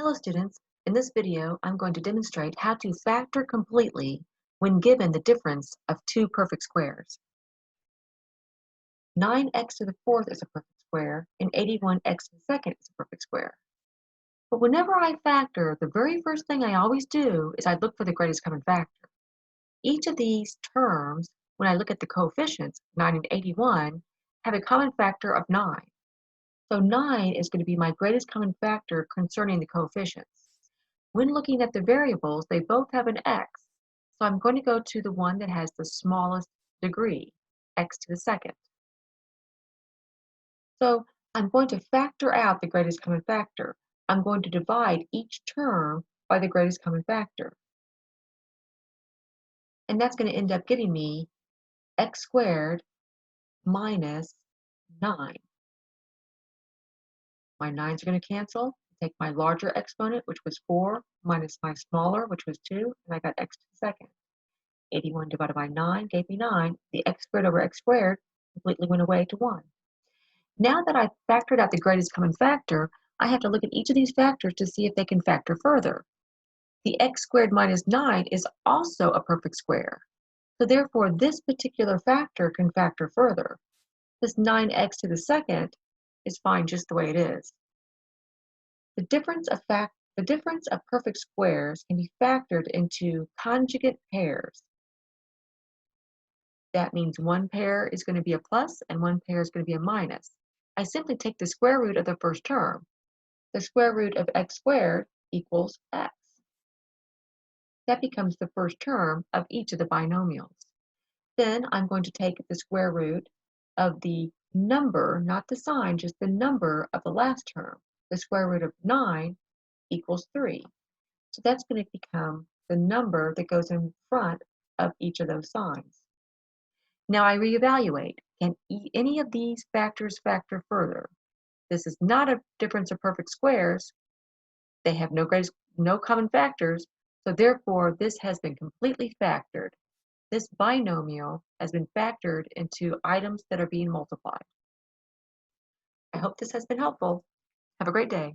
Hello students, in this video I'm going to demonstrate how to factor completely when given the difference of two perfect squares. 9x to the fourth is a perfect square and 81x to the second is a perfect square. But whenever I factor, the very first thing I always do is I look for the greatest common factor. Each of these terms, when I look at the coefficients, 9 and 81, have a common factor of 9. So 9 is going to be my greatest common factor concerning the coefficients. When looking at the variables, they both have an x, so I'm going to go to the one that has the smallest degree, x to the second. So I'm going to factor out the greatest common factor. I'm going to divide each term by the greatest common factor. And that's going to end up getting me x squared minus 9. My 9's are going to cancel. Take my larger exponent, which was 4, minus my smaller, which was 2, and I got x to the second. 81 divided by 9 gave me 9. The x squared over x squared completely went away to 1. Now that I've factored out the greatest common factor, I have to look at each of these factors to see if they can factor further. The x squared minus 9 is also a perfect square. So therefore, this particular factor can factor further. This 9x to the second is fine just the way it is. The difference of perfect squares can be factored into conjugate pairs. That means one pair is going to be a plus and one pair is going to be a minus. I simply take the square root of the first term. The square root of x squared equals x. That becomes the first term of each of the binomials. Then I'm going to take the square root of the number, not the sign, just the number of the last term. The square root of 9 equals 3. So that's going to become the number that goes in front of each of those signs. Now I reevaluate. Can any of these factors factor further? This is not a difference of perfect squares. They have no common factors, so therefore this has been completely factored. This binomial has been factored into items that are being multiplied. I hope this has been helpful. Have a great day.